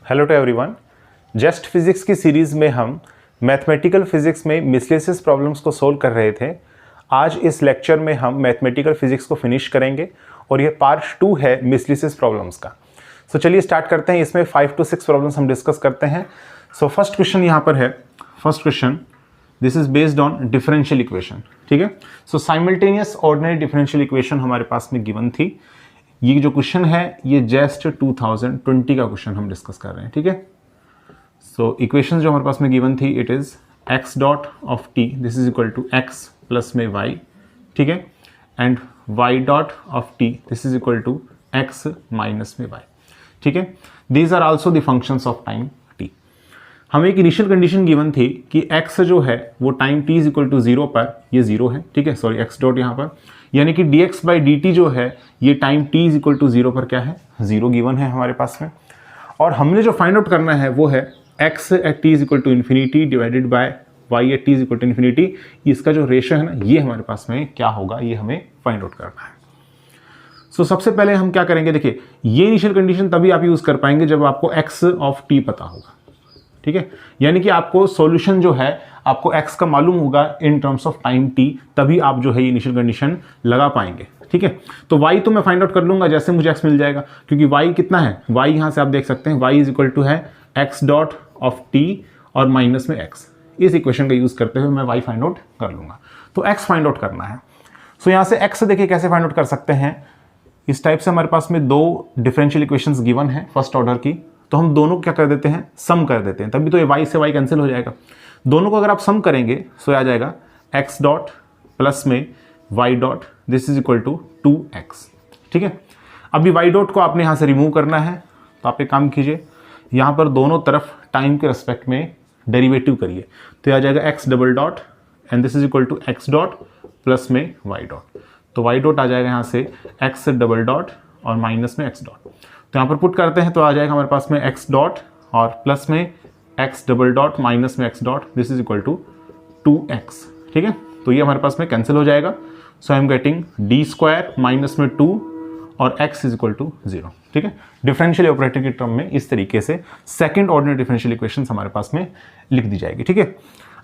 Hello to everyone. Just physics की series में हम मैथमेटिकल फिजिक्स में मिसलेनियस प्रॉब्लम्स को सोल्व कर रहे थे। आज इस लेक्चर में हम मैथमेटिकल फिजिक्स को फिनिश करेंगे और ये पार्ट 2 है मिसलेनियस प्रॉब्लम्स का। सो चलिए स्टार्ट करते हैं। इसमें 5 to 6 प्रॉब्लम्स हम डिस्कस करते हैं। सो फर्स्ट क्वेश्चन यहाँ पर है। First question, this is based on differential equation. ठीक है, सो साइमल्टेनियस ऑर्डिनरी डिफरेंशियल इक्वेशन हमारे पास में गिवन थी। ये जो क्वेश्चन है ये जस्ट 2020 का क्वेश्चन हम डिस्कस कर रहे हैं। ठीक है, सो इक्वेशन जो हमारे पास में गिवन थी, it is x dot of t this is equal to x plus में y। ठीक है, and y dot of t this is equal to x minus में y। ठीक है, these are also the functions of time t। हमें एक initial condition given थी कि x जो है वो time t is equal to 0 पर ये 0 है। ठीक है, सॉरी x डॉट यहाँ पर, यानी कि dx बाई dt जो है ये time t is equal to 0 पर क्या है, 0 गिवन है हमारे पास में। और हमने जो फाइंड आउट करना है वो है x at t is equal to infinity divided by y at t is equal to infinity. इसका जो रेशियो है ना, ये हमारे पास में क्या होगा, ये हमें फाइंड आउट करना है। सो सबसे पहले हम क्या करेंगे, देखिए ये इनिशियल कंडीशन तभी आप यूज़ कर पाएंगे जब आपको x ऑफ t पता होगा। ठीक है, यानी कि आपको सॉल्यूशन जो है आपको x का मालूम होगा in terms of time t, तभी आप जो है ये इनिशियल कंडीशन लगा पाएंगे। ठीक है, तो y तो मैं फाइंड आउट कर लूंगा जैसे मुझे x मिल जाएगा, क्योंकि y कितना है, y यहाँ से आप देख सकते हैं y इज इक्वल टू है x डॉट ऑफ t और माइनस में x। इस इक्वेशन का यूज़ करते हुए मैं y फाइंड आउट कर लूंगा। तो x फाइंड आउट करना है। सो यहाँ से x देखिए कैसे फाइंड आउट कर सकते हैं। इस टाइप से हमारे पास में दो डिफरेंशियल इक्वेशंस गिवन है फर्स्ट ऑर्डर की, तो हम दोनों क्या कर देते हैं, सम कर देते हैं, तभी तो ये y से y कैंसिल हो जाएगा। दोनों को अगर आप सम करेंगे सो आ जाएगा x डॉट प्लस में y dot this is equal to 2x। ठीक है, अभी y डॉट को आपने यहाँ से रिमूव करना है, तो आप एक काम कीजिए, यहाँ पर दोनों तरफ टाइम के रिस्पेक्ट में डेरिवेटिव करिए, तो आ जाएगा x double dot and this is equal to x dot plus में y डॉट। तो y डॉट आ जाएगा यहाँ से x डबल डॉट और माइनस में x डॉट। तो यहाँ पर पुट करते हैं तो आ जाएगा हमारे पास में x डॉट और प्लस में x डबल डॉट माइनस में x dot this is equal to 2x। ठीक है, तो ये हमारे पास में कैंसिल हो जाएगा। So I am getting D square minus में 2 और x इज इक्वल टू 0। ठीक है, डिफरेंशियल ऑपरेटर की टर्म में इस तरीके से सेकंड ऑर्डिनरी डिफरेंशियल इक्वेशन हमारे पास में लिख दी जाएगी। ठीक है,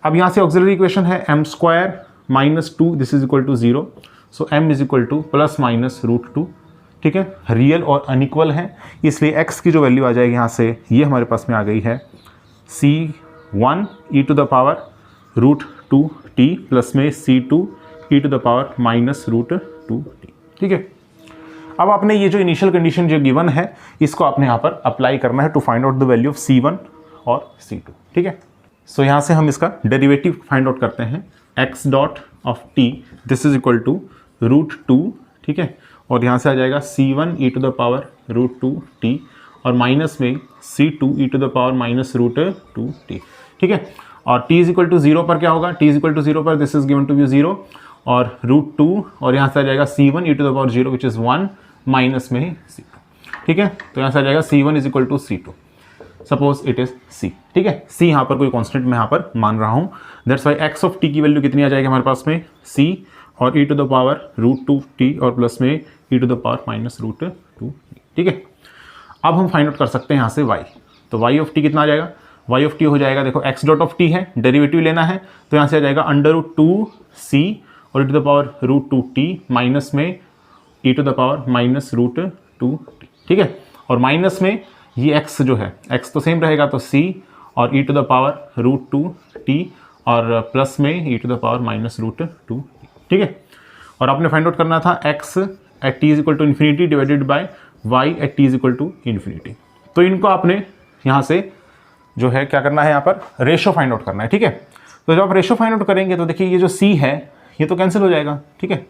अब यहाँ से ऑक्सिलरी इक्वेशन है m square minus 2 this is equal to 0। So m is equal to plus minus root 2। ठीक है, रियल और अनइक्वल है, इसलिए x की जो वैल्यू आ जाएगी यहाँ से ये हमारे पास में आ गई है c1 e to the power root 2t plus में c2 e to the power minus root 2t। ठीक है, अब आपने ये जो इनिशियल कंडीशन जो गिवन है इसको आपने यहाँ पर अप्लाई करना है to find out the value of c1 और c2। ठीक है, सो यहाँ से हम इसका डेरिवेटिव फाइंड आउट करते हैं। x dot of t this is equal to root 2। ठीक है, और यहाँ से आ जाएगा c1 e to the power root 2t और माइनस में c2 e to the power minus root 2t। ठीक है, और t इज इक्वल टू 0 पर क्या होगा, t इज इक्वल टू 0 पर this is given to be 0 और रूट 2 और यहाँ से आ जाएगा c1 e to the power 0 which is 1 minus में c2। ठीक है, तो यहाँ से आ जाएगा c1 is equal to c2, suppose it is c। ठीक है, c यहाँ पर कोई कॉन्स्टेंट मैं यहाँ पर मान रहा हूँ, that's why x of t की वैल्यू कितनी आ जाएगी हमारे पास में c और e to the power root 2t और प्लस में e to the power minus root 2। ठीक है, अब हम फाइंड आउट कर सकते हैं यहाँ से y। तो y ऑफ t कितना आ जाएगा, y ऑफ t हो जाएगा, देखो x डॉट ऑफ t है, डेरिवेटिव लेना है, तो यहाँ से आ जाएगा अंडर रूट 2c और e to the power root 2t minus में e to the power minus root 2t। ठीक है, और माइनस में ये x जो है, x तो सेम रहेगा, तो c और e to the power root 2t और प्लस में e to the power minus root 2। ठीक है, और आपने फाइंड आउट करना था x at t is equal to infinity divided by y at t is equal to infinity. तो इनको आपने यहाँ से जो है क्या करना है, यहाँ पर रेशो फाइंड आउट करना है। ठीक है, तो जब आप रेशो फाइंड आउट करेंगे तो देखिए ये जो c है ये तो कैंसिल हो जाएगा। ठीक है,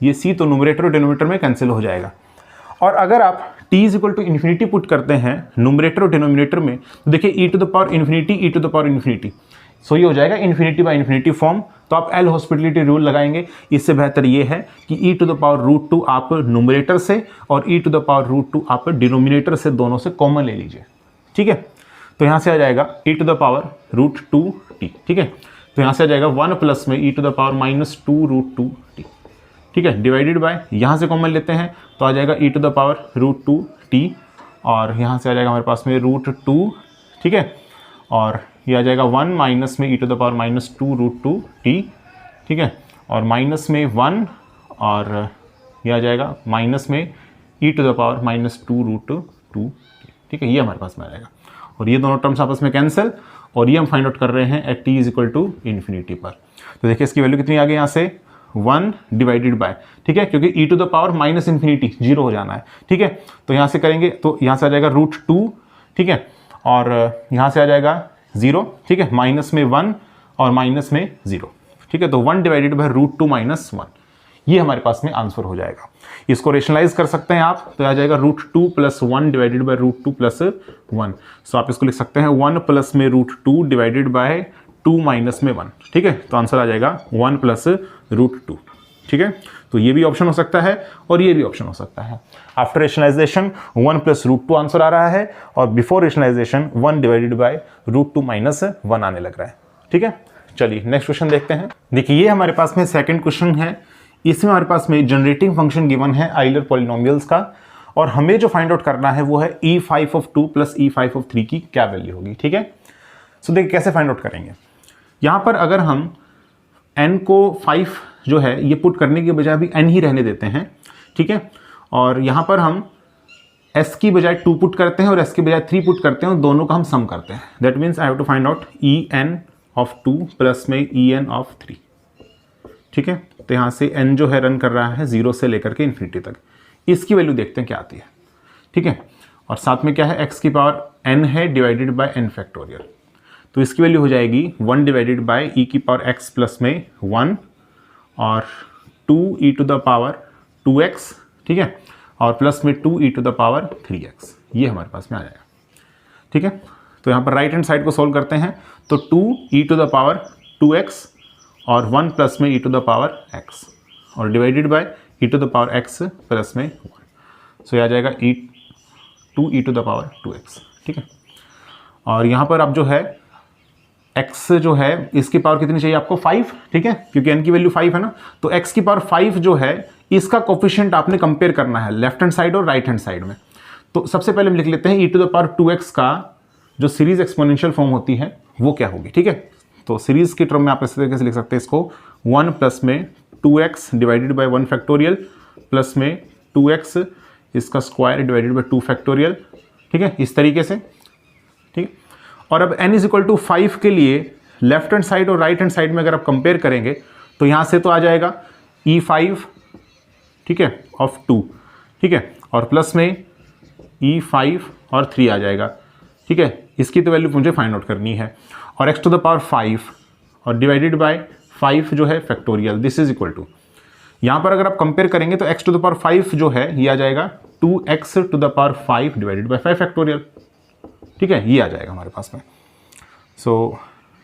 ये c तो न्यूमरेटर और डिनोमिनेटर में कैंसिल हो जाएगा। और अगर आप t is equal to infinity put करते हैं न्यूमरेटर और डिनोमिनेटर में, तो देखिए e to the power infinity e to the power infinity, so ये हो जाएगा इन्फिनिटी बाय इन्फिनिटी फॉर्म। तो आप एल हॉस्पिटलिटी रूल लगाएंगे। इससे बेहतर ये है कि e to the power root 2 आप न्यूमरेटर से और e to the power root 2 आप डिनोमिनेटर से दोनों से कॉमन ले लीजिए। ठीक है, तो यहाँ से आ जाएगा e to the power root 2t। ठीक है, तो यहाँ से आ जाएगा 1 प्लस में e to the power minus 2 root 2t। ठीक है, डिवाइडेड बाय यहाँ से कॉमन लेते हैं तो आ जाएगा e to the power root 2t और यहाँ से आ जाएगा हमारे पास में √2, ठीक है, और ये आ जाएगा 1 माइनस में e⁻² -2√2t, ठीक है, और माइनस में 1 और ये आ जाएगा माइनस में e⁻² -2√2t, ठीक है, ये हमारे पास में आ जाएगा। और ये दोनों टर्म्स आपस में कैंसिल, और ये हम फाइंड आउट कर रहे हैं एट t = इन्फिनिटी पर। तो देखिए इसकी वैल्यू कितनी आ गई यहाँ से 1 डिवाइडेड बाय, ठीक है, क्योंकि e⁻∞ 0 हो जाना है, ठीक है, तो यहाँ से करेंगे तो यहाँ से आ जाएगा √2, ठीक है, और यहाँ से आ जाएगा 0, ठीक है, माइनस में 1 और माइनस में 0, ठीक है, तो 1 डिवाइडेड बाय √2 - 1, ये हमारे पास में आंसर हो जाएगा। इसको रेशनलाइज कर सकते हैं आप, तो आ जाएगा √2 + 1 डिवाइडेड बाय √2 + 1। सो आप इसको लिख सकते हैं 1 प्लस में √2 डिवाइडेड बाय 2 माइनस में 1, ठीक है, तो आंसर आ जाएगा 1 + √2, ठीक है। तो ये भी ऑप्शन हो सकता है और ये भी ऑप्शन हो सकता है। आफ्टर रेशनलाइजेशन 1 + √2 आंसर आ रहा है, और बिफोर रेशनलाइजेशन 1 डिवाइडेड बाय √2 - 1 आने लग रहा है, ठीक है। चलिए नेक्स्ट क्वेश्चन देखते हैं। देखिए ये हमारे पास में सेकंड क्वेश्चन है। इसमें हमारे पास में जनरेटिंग फंक्शन गिवन है आइलर पॉलिनोमियल्स का, और हमें जो फाइंड आउट करना है वो है e5 + e5 की क्या वैल्यू होगी, ठीक है। सो देखिए कैसे फाइंड आउट करेंगे। यहाँ पर अगर हम n को 5 जो है ये पुट करने के बजाय भी n ही रहने देते हैं, ठीक है, और यहाँ पर हम s की बजाय 2 पुट करते हैं और s की बजाय 3 पुट करते हैं, और दोनों का हम सम करते हैं। That means I have to find out en(2) plus में en(3), ठीक है। तो यहाँ से n जो है रन कर रहा है 0 से लेकर के इन्फिनिटी तक। इसकी वैल्यू देखते हैं क्या आती है, ठीक है, और साथ में क्या है x की पावर n है डिवाइडेड बाय n फैक्टोरियल, तो इसकी वैल्यू हो जाएगी 1 डिवाइडेड बाय e की पावर x प्लस में 1 और 2e⁻²x, ठीक है, और प्लस में 2e⁻3x, ये हमारे पास में आ जाएगा, ठीक है। तो यहाँ पर राइट हैंड साइड को सोल्व करते हैं, तो 2e⁻²x और 1 प्लस में e⁻x और डिवाइडेड बाय e⁻x प्लस में 1, सो यह आ जाएगा 2e⁻²x, ठीक है। और यहाँ पर आप जो है x जो है इसकी पावर कितनी चाहिए आपको 5, ठीक है, क्योंकि n की वैल्यू 5 है ना, तो x की पावर 5 जो है इसका कोफिशिएंट आपने कंपेयर करना है लेफ्ट हैंड साइड और राइट हैंड साइड में। तो सबसे पहले हम लिख लेते हैं e⁻²x का जो सीरीज एक्सपोनेंशियल फॉर्म होती है वो क्या होगी, ठीक है। तो सीरीज की टर्म में आप इस तरीके से लिख सकते हैं इसको 1 प्लस में 2x divided by 1 factorial plus में 2x इसका स्क्वायर डिवाइडेड बाय 2 फैक्टोरियल, ठीक है, इस तरीके से, ठीक है। और अब n = 5 के लिए लेफ्ट हैंड साइड और राइट हैंड साइड में अगर आप कंपेयर करेंगे तो यहाँ से तो आ जाएगा e5, ठीक है, ऑफ 2, ठीक है, और प्लस में e5 और 3 आ जाएगा, ठीक है। इसकी तो वैल्यू मुझे फाइंड आउट करनी है, और x⁻5 और डिवाइडेड बाय 5 जो है factorial, this is equal to, यहाँ पर अगर आप कंपेयर करेंगे तो x⁻5 जो है ये आ जाएगा 2x⁻5 डिवाइडेड बाय 5 फैक्टोरियल, ठीक है, ये आ जाएगा हमारे पास में। सो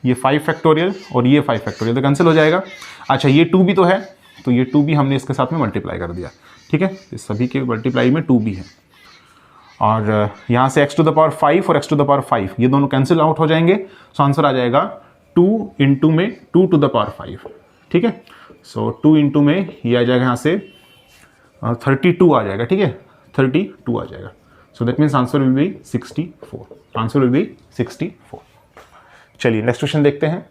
ये 5 फैक्टोरियल और ये 5 फैक्टोरियल तो कैंसिल हो जाएगा। अच्छा ये 2 भी तो है, तो ये 2 भी हमने इसके साथ में मल्टीप्लाई कर दिया, ठीक है, इस सभी के मल्टीप्लाई में 2 भी है, और यहाँ से x⁻5 और x⁻5 ये दोनों कैंसिल आउट हो जाएंगे, सो आंसर आ जाएगा 2 × में 2⁻5, ठीक है। सो 2 × में ये आ जाएगा यहाँ से 32 आ जाएगा, ठीक है, 32 आ जाएगा। So that means answer will be 64, answer will be 64। चलिए नेक्स्ट क्वेश्चन देखते हैं।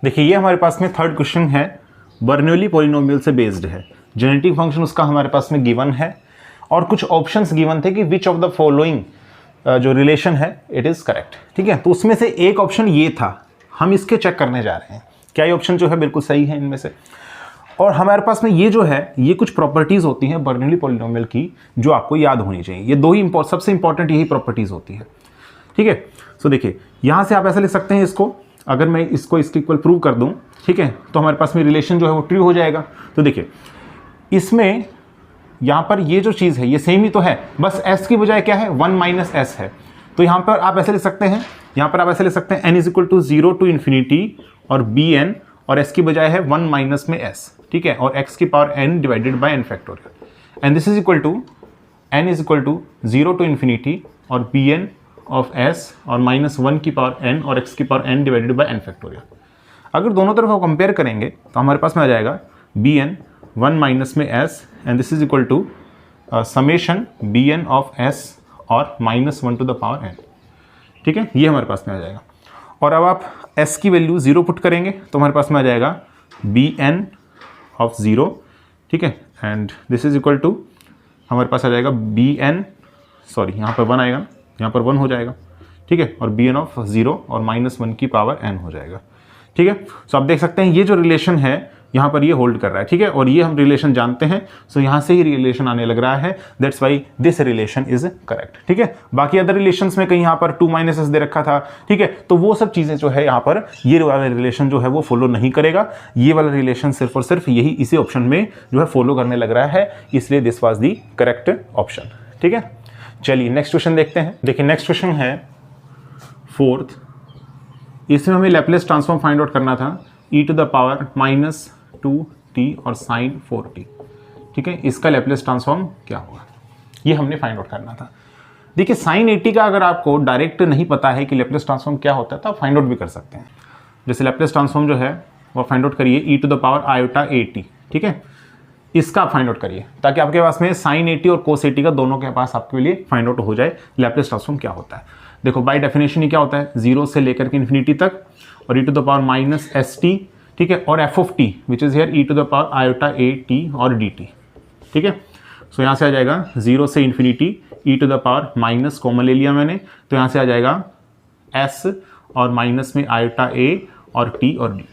देखिए ये हमारे पास में थर्ड क्वेश्चन है, बर्नौली पॉलिनोमियल से बेस्ड है, जेनेटिक फंक्शन उसका हमारे पास में गिवन है, और कुछ ऑप्शंस गिवन थे कि विच ऑफ द फॉलोइंग जो रिलेशन है इट इज़ करेक्ट, ठीक है। तो उसमें से एक ऑप्शन ये था, हम इसके चेक करने जा रहे हैं क्या ये ऑप्शन जो है बिल्कुल सही है इनमें से। और हमारे पास में ये जो है ये कुछ प्रॉपर्टीज़ होती हैं बर्नौली पॉलिनोमियल की जो आपको याद होनी चाहिए। ये दो ही सबसे इंपॉर्टेंट यही प्रॉपर्टीज़ होती हैं, ठीक है। सो देखिए यहाँ से आप ऐसा लिख सकते हैं इसको, अगर मैं इसको इसके इक्वल प्रूव कर दूँ, ठीक है, तो हमारे पास में रिलेशन जो है वो ट्रू हो जाएगा। तो देखिए इसमें यहाँ पर ये जो चीज़ है ये सेम ही तो है, बस s की बजाय क्या है 1 - s है। तो यहाँ पर आप ऐसे लिख सकते हैं, यहाँ पर आप ऐसे लिख सकते हैं n = 0 to ∞ और bn, और s की बजाय है 1 - में s, ठीक है, और x की power n divided by n factorial, and this is equal to n = 0 to ∞ और bn ऑफ s और -1 की पावर n और x की power n divided by n factorial. अगर दोनों तरफ आप कंपेयर करेंगे तो हमारे पास में आ जाएगा bn 1 - में s, and this is equal to summation bn of s और -1 टू द पावर n, ठीक है, ये हमारे पास में आ जाएगा। और अब आप s की वैल्यू 0 पुट करेंगे तो हमारे पास में आ जाएगा bn ऑफ 0, ठीक है, and this is equal to हमारे पास आ जाएगा bn, सॉरी यहाँ पर 1 आएगा, यहाँ पर 1 हो जाएगा, ठीक है, और bn ऑफ 0 और -1 की पावर n हो जाएगा, ठीक है। सो आप देख सकते हैं ये जो रिलेशन है यहाँ पर ये होल्ड कर रहा है, ठीक है, और ये हम रिलेशन जानते हैं, सो यहाँ से ही रिलेशन आने लग रहा है, that's why this relation is correct, ठीक है। बाकी अदर रिलेशंस में कहीं यहाँ पर 2 - s दे रखा था, ठीक है, तो वो सब चीज़ें जो है यहाँ पर ये वाला रिलेशन जो है वो फॉलो नहीं करेगा, ये वाला रिलेशन सिर्फ और सिर्फ यही इसी ऑप्शन में जो है फॉलो करने लग रहा है, इसलिए this was the correct option, ठीक है। चलिए नेक्स्ट क्वेश्चन देखते हैं। देखिए नेक्स्ट क्वेश्चन है 4th, इसमें हमें लैप्लेस ट्रांसफॉर्म फाइंड आउट करना था e to the power -2t और sin 4t, ठीक है, इसका लैप्लेस ट्रांसफॉर्म क्या होगा, ये हमने फाइंड आउट करना था। देखिए sin 80 का अगर आपको डायरेक्ट नहीं पता है कि लैप्लेस ट्रांसफॉर्म क्या होता है तो आप फाइंड आउट भी कर सकते हैं। जैसे लैप्लेस ट्रांसफॉर्म जो है वो फाइंड आउट करिए e to the power iota-at, ठीक है, इसका आप फाइंड आउट करिए ताकि आपके पास में sin 80 और cos 80 का दोनों के पास आपके लिए फाइंड आउट हो जाए लैप्लेस ट्रांसफॉर्म क्या होता है। देखो बाय डेफिनेशन ये क्या होता है, 0 से लेकर के इन्फिनिटी तक और e to the power -st, ठीक है, और f of t which is here e to the power iota-at और dt, ठीक है। सो यहाँ से आ जाएगा 0 से infinity e to the power minus common ले लिया मैंने, तो यहाँ से आ जाएगा s और माइनस में iota-a और t और dt,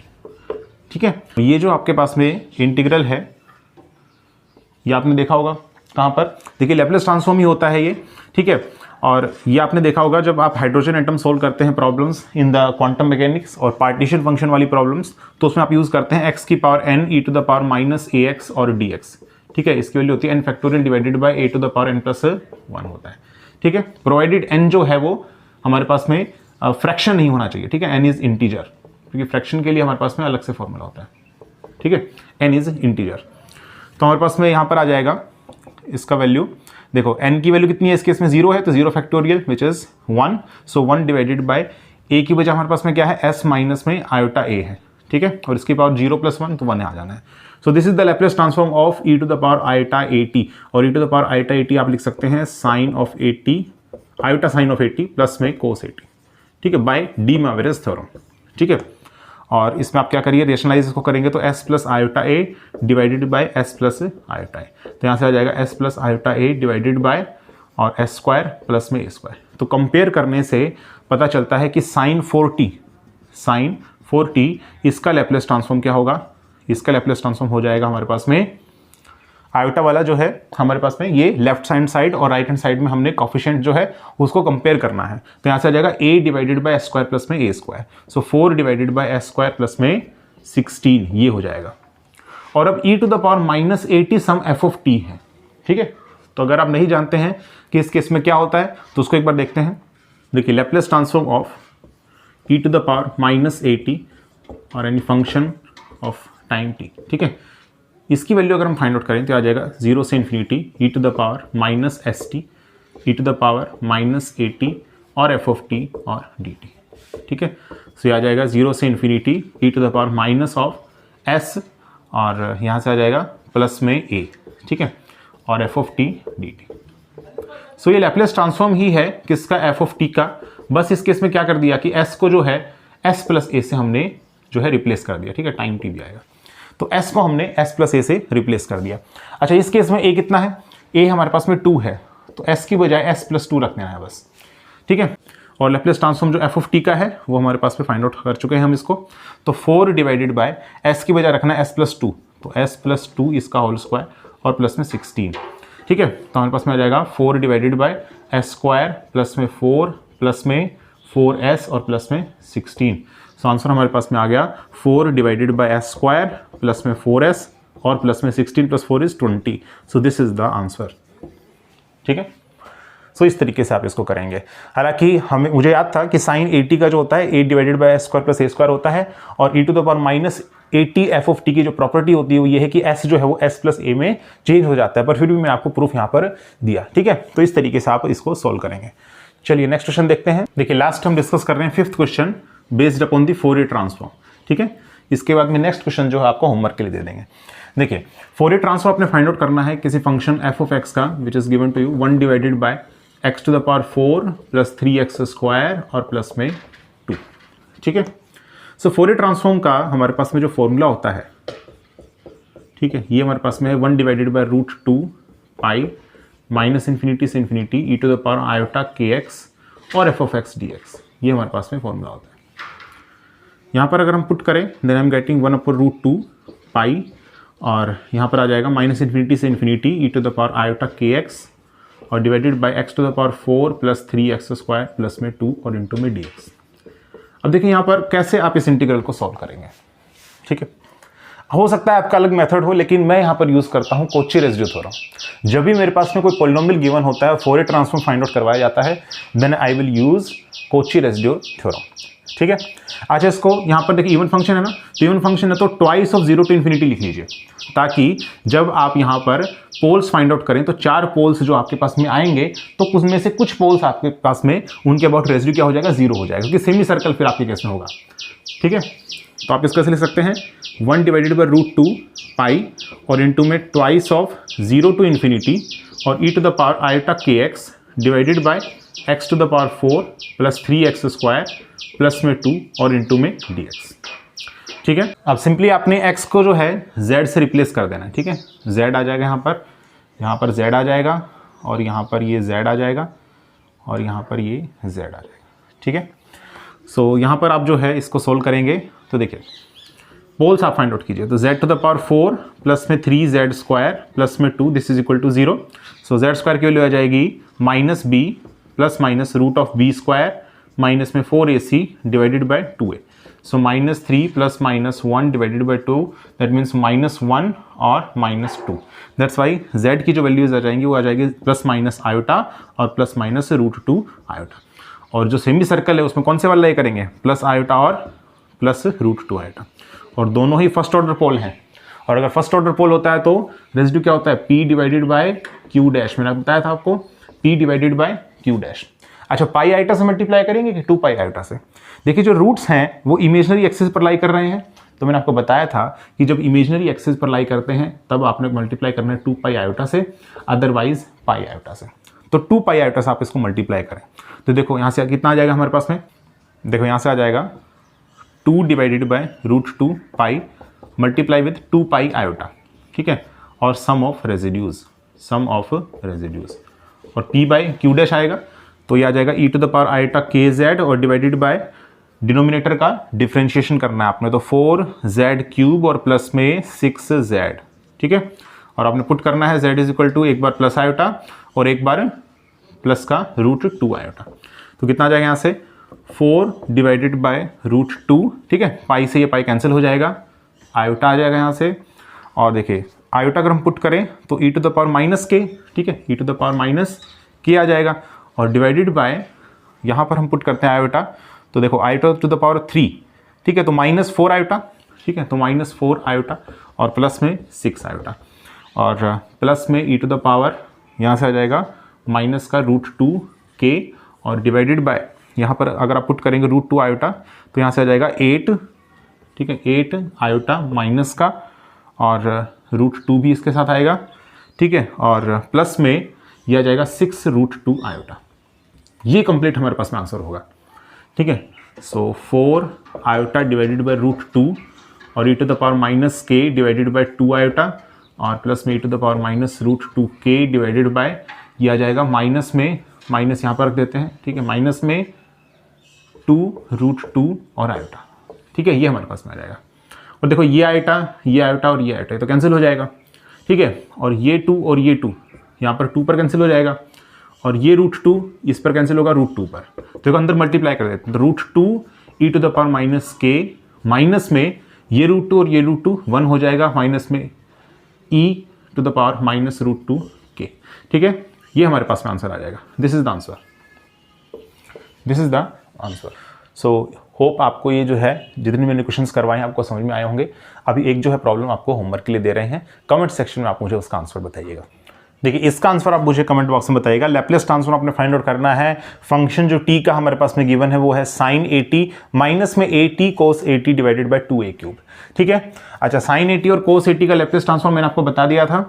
ठीक है। ये जो आपके पास में इंटीग्रल है ये आपने देखा होगा कहाँ पर, देखिए लैप्लेस ट्रांसफॉर्म ही होता है ये, ठीक है, और ये आपने देखा होगा जब आप हाइड्रोजन एटम सोल्व करते हैं problems in the quantum mechanics और पार्टीशन फंक्शन वाली प्रॉब्लम्स, तो उसमें आप यूज़ करते हैं x की power n e to the power -ax और dx, ठीक है, इसकी वैल्यू होती है n factorial divided by a to the power n plus 1 होता है, ठीक है, प्रोवाइडेड n जो है वो हमारे पास में फ्रैक्शन नहीं होना चाहिए, ठीक है, n इज इंटीजर, क्योंकि फ्रैक्शन के लिए हमारे पास में अलग से फॉर्मूला होता है, ठीक है, n इज इंटीजर। तो हमारे पास में यहाँ पर आ जाएगा इसका वैल्यू, देखो n की वैल्यू कितनी है, इस केस में 0 है तो 0 factorial which is 1, so 1 divided by a की वजह हमारे पास में क्या है s माइनस में iota-a है, ठीक है, और इसकी पावर 0 + 1 तो 1 आ जाना है। So this is the Laplace transform of e to the power iota-at, और e to the power iota-at आप लिख सकते हैं sin of 80 iota sin of 80 plus में cos 80, ठीक है, बाय डी मावेरेज थ्योरम, ठीक है। और इसमें आप क्या करिए, रेशनलाइज इसको करेंगे तो s plus iota-a divided by s plus iota-a, तो यहाँ से आ जाएगा s plus iota-a divided by और s स्क्वायर प्लस में a स्क्वायर। तो कंपेयर करने से पता चलता है कि sin 4t इसका लैप्लेस ट्रांसफॉर्म क्या होगा, इसका लैप्लेस ट्रांसफॉर्म हो जाएगा हमारे पास में आयोटा वाला जो है हमारे पास में ये लेफ्ट हैंड साइड और राइट हैंड साइड में हमने कोफिशिएंट जो है उसको कंपेयर करना है, तो यहाँ से आ जाएगा a divided by s square plus में a square, so 4 divided by s square plus में 16 ये हो जाएगा। और अब e टू द पावर -80 सम f ऑफ t है, ठीक है, तो अगर आप नहीं जानते हैं कि इस केस में क्या होता है तो उसको एक बार देखते हैं। देखिए Laplace transform of e to the power -80 और any function of time t, ठीक है, इसकी वैल्यू अगर हम फाइंड आउट करें तो आ जाएगा 0 से infinity e to the power -st e to the power -80 और f ऑफ t और dt, ठीक है। सो ये आ जाएगा 0 से infinity e to the power minus of s और यहाँ से आ जाएगा प्लस में a, ठीक है, और f ऑफ t dt। सो ये लैप्लेस ट्रांसफॉर्म ही है किसका, f ऑफ t का, बस इस केस में क्या कर दिया कि s को जो है s प्लस a से हमने जो है रिप्लेस कर दिया, ठीक है, टाइम t भी आएगा, तो s को हमने s प्लस a से रिप्लेस कर दिया। अच्छा इस केस में a कितना है, a हमारे पास में 2 है, तो s की बजाय s प्लस 2 रखना है बस, ठीक है। और लैप्लेस ट्रांसफॉर्म जो f ऑफ t का है वो हमारे पास में फाइंड आउट कर चुके हैं हम इसको, तो 4 डिवाइडेड बाय s की बजाय रखना है s प्लस 2, तो s प्लस 2 इसका होल स्क्वायर और प्लस में 16, ठीक है, तो हमारे पास में आ जाएगा 4 divided by s square plus में 4 प्लस में 4s और प्लस में 16। सो आंसर हमारे पास में आ गया 4 divided by s square plus में 4s और प्लस में 16 plus 4 is 20। So this is the answer, ठीक है। सो इस तरीके से आप इसको करेंगे। हालांकि मुझे याद था कि साइन 80 का जो होता है a divided by s square plus a square होता है, और e to the power -80 f of t की जो प्रॉपर्टी होती है वो ये है कि s जो है वो s प्लस a में चेंज हो जाता है, पर फिर भी मैं आपको प्रूफ यहाँ पर दिया, ठीक है। तो इस तरीके से आप इसको सॉल्व करेंगे। चलिए नेक्स्ट क्वेश्चन देखते हैं। देखिए लास्ट हम डिस्कस कर रहे हैं 5th question based upon the Fourier transform, ठीक है। इसके बाद में नेक्स्ट क्वेश्चन जो है आपको होमवर्क के लिए दे देंगे। देखिए फोरियर ट्रांसफॉर्म आपने फाइंड आउट करना है किसी फंक्शन f ऑफ x का which is given to you 1 divided by x to the power 4 plus 3x square और प्लस में 2। ठीक है, सो फोरियर ट्रांसफॉर्म का हमारे पास में जो फॉर्मूला होता है, ठीक है, ये हमारे पास में है 1 divided by root 2 pi minus infinity से infinity e to the power iota के एक्स और f of x d x. ये हमारे पास में फॉर्मूला होता है। यहाँ पर अगर हम पुट करें then I am getting 1 upon root 2 pi और यहाँ पर आ जाएगा माइनस इन्फिनिटी से infinity e to the power iota के एक्स और divided by x to the power 4 plus 3x square plus में 2 और इंटू में dx। अब देखिए यहाँ पर कैसे आप इस इंटीग्रल को सॉल्व करेंगे। ठीक है, हो सकता है आपका अलग मेथड हो, लेकिन मैं यहाँ पर यूज़ करता हूँ कोची रेसिड्यू थ्योरम। जब भी मेरे पास में कोई पॉलिनोमियल गिवन होता है, फोरियर ट्रांसफॉर्म फाइंड आउट करवाया जाता है, then I will use Cauchy residue theorem. ठीक है, अच्छा इसको यहाँ पर देखिए इवन फंक्शन है ना, तो इवन फंक्शन है तो ट्वाइस ऑफ 0 टू इन्फिनिटी लिख लीजिए, ताकि जब आप यहाँ पर पोल्स फाइंड आउट करें तो 4 पोल्स जो आपके पास में आएंगे तो उसमें से कुछ पोल्स आपके पास में उनके अबाउट रेसिड्यू क्या हो जाएगा, 0 हो जाएगा, क्योंकि सेमी सर्कल फिर आपके केस में होगा। ठीक है, तो आप इसको ऐसे लिख सकते हैं 1 डिवाइडेड बाई रूट 2 पाई और इंटू में ट्वाइस ऑफ 0 टू इन्फिनिटी और e to the power iota के x divided by x to the power 4 plus 3x square plus में 2 और इंटू में dx। ठीक है, अब सिंपली आपने x को जो है z से रिप्लेस कर देना है। ठीक है, z आ जाएगा यहाँ पर z आ जाएगा और यहाँ पर ये z आ जाएगा और यहाँ पर ये z आ जाएगा। ठीक है, सो यहाँ पर आप जो है इसको सोल्व करेंगे तो देखिए पोल्स आप फाइंड आउट कीजिए, तो z to the power 4 plus में 3z स्क्वायर प्लस में 2 this is equal to 0। So z square की वैल्यू आ जाएगी minus b plus minus root of b square minus में 4ac divided by 2a। So minus 3 plus minus 1 divided by 2 that means minus 1 और minus 2। That's why z की जो values आ जाएंगी वो आ जाएगी प्लस माइनस आयोटा और प्लस माइनस रूट 2 आयोटा। और जो सेमी सर्कल है उसमें कौन से वाला ये करेंगे, प्लस आयोटा और प्लस रूट 2 आयोटा, और दोनों ही फर्स्ट ऑर्डर पोल हैं। और अगर फर्स्ट ऑर्डर पोल होता है तो रेसिड्यू क्या होता है, p divided by q dash. मैंने बताया था आपको p divided by q dash. अच्छा, पाई आयोटा से मल्टीप्लाई करेंगे कि 2 पाई आयोटा से। देखिए जो रूट्स हैं वो इमेजनरी एक्सिस पर लाई कर रहे हैं, तो मैंने आपको बताया था कि जब इमेजनरी एक्सिस पर लाई करते हैं तब आपने मल्टीप्लाई करना है 2 पाई आयोटा से, अदरवाइज पाई आयोटा से। तो 2 पाई आयोटा से आप इसको मल्टीप्लाई करें तो देखो यहाँ से कितना आ जाएगा हमारे पास में, देखो यहाँ से आ जाएगा 2 divided by root 2 pi multiply with 2 pi iota. ठीक है, और सम ऑफ रेजिड्यूज और p बाई क्यू डैश आएगा, तो ये आ जाएगा e to the power iota k z और डिवाइडेड बाय डिनोमिनेटर का डिफ्रेंशिएशन करना है आपने, तो 4z क्यूब और प्लस में 6z। ठीक है, और आपने पुट करना है z इज इक्वल टू एक बार प्लस आयोटा और एक बार प्लस का रूट 2 आयोटा। तो कितना आ जाएगा यहाँ से 4 डिवाइडेड बाय रूट 2। ठीक है, पाई से ये पाई कैंसिल हो जाएगा, आयोटा आ जाएगा यहाँ से, और देखिए आयोटा अगर हम पुट करें तो ई टू द पावर माइनस के, ठीक है, ई टू द पावर माइनस के आ जाएगा, और डिवाइडेड बाय यहाँ पर हम पुट करते हैं आयोटा, तो देखो आयोटा टू द पावर 3। ठीक है, तो माइनस 4 आयोटा। ठीक है, तो माइनस 4 आयोटा और प्लस में 6 आयोटा, और प्लस में ई टू द पावर यहाँ से आ जाएगा माइनस का रूट 2 के, और डिवाइडेड बाय यहाँ पर अगर आप पुट करेंगे रूट 2 आयोटा तो यहाँ से आ जाएगा 8। ठीक है, 8 आयोटा माइनस का, और रूट 2 भी इसके साथ आएगा। ठीक है, और प्लस में यह आ जाएगा 6 रूट 2 आयोटा। ये कंप्लीट हमारे पास में आंसर होगा। ठीक है, so 4 iota divided by root 2 और e to the power minus के डिवाइडेड बाय 2 आयोटा, और प्लस में e to the power minus root 2 के डिवाइडेड बाय ये आ जाएगा माइनस में, माइनस यहाँ पर रख देते हैं। ठीक है, माइनस में 2 रूट 2 और आयोटा। ठीक है, ये हमारे पास में आ जाएगा, और देखो ये आयोटा और ये आयोटा तो कैंसिल हो जाएगा। ठीक है, और ये 2 और ये 2 यहाँ पर 2 पर कैंसिल हो जाएगा, और ये रूट 2 इस पर कैंसिल होगा रूट 2 पर, तो अंदर मल्टीप्लाई कर देते हैं, तो root 2 e to the power minus k, minus में ये रूट 2 और ये रूट 2 1 हो जाएगा, माइनस में e to the power minus root 2 के। ठीक है, ये हमारे पास में आंसर आ जाएगा। This is the answer. So hope आपको ये जो है जितने मैंने क्वेश्चंस करवाए हैं आपको समझ में आए होंगे। अभी एक जो है प्रॉब्लम आपको होमवर्क के लिए दे रहे हैं, कमेंट सेक्शन में आप मुझे उसका आंसर बताइएगा। देखिए इसका आंसर आप मुझे कमेंट बॉक्स में बताइएगा। लैप्लेस ट्रांसफॉर्म आपने फाइंड आउट करना है। फंक्शन जो t का हमारे पास में गिवन है वो है sin at माइनस में at cos at divided by 2a cube. ठीक है, अच्छा sin at और cos at का लैप्लेस ट्रांसफॉर्म मैंने आपको बता दिया था।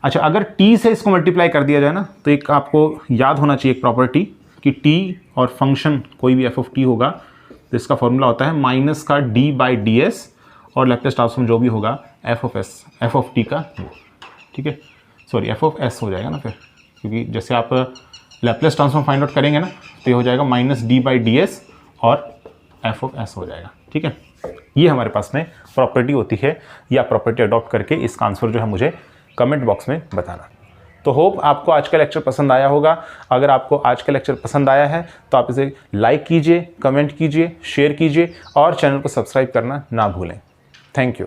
अच्छा, अगर t से इसको मल्टीप्लाई कर दिया जाए ना, तो एक आपको याद होना चाहिए एक प्रॉपर्टी कि t और फंक्शन कोई भी f ऑफ t होगा तो इसका फॉर्मूला होता है माइनस का d/ds और लैप्लेस ट्रांसफॉर्म जो भी होगा f ऑफ t का, ठीक है, सॉरी f ऑफ s हो जाएगा ना फिर, क्योंकि जैसे आप लैप्लेस ट्रांसफॉर्म फाइंड आउट करेंगे ना तो ये हो जाएगा माइनस d/ds और f ऑफ s हो जाएगा, ठीक है। ये हमारे पास में प्रॉपर्टी होती है, या प्रॉपर्टी अडॉप्ट करके इसका आंसर जो है मुझे कमेंट बॉक्स में बताना। तो होप आपको आज का लेक्चर पसंद आया होगा। अगर आपको आज का लेक्चर पसंद आया है तो आप इसे लाइक कीजिए, कमेंट कीजिए, शेयर कीजिए और चैनल को सब्सक्राइब करना ना भूलें। Thank you.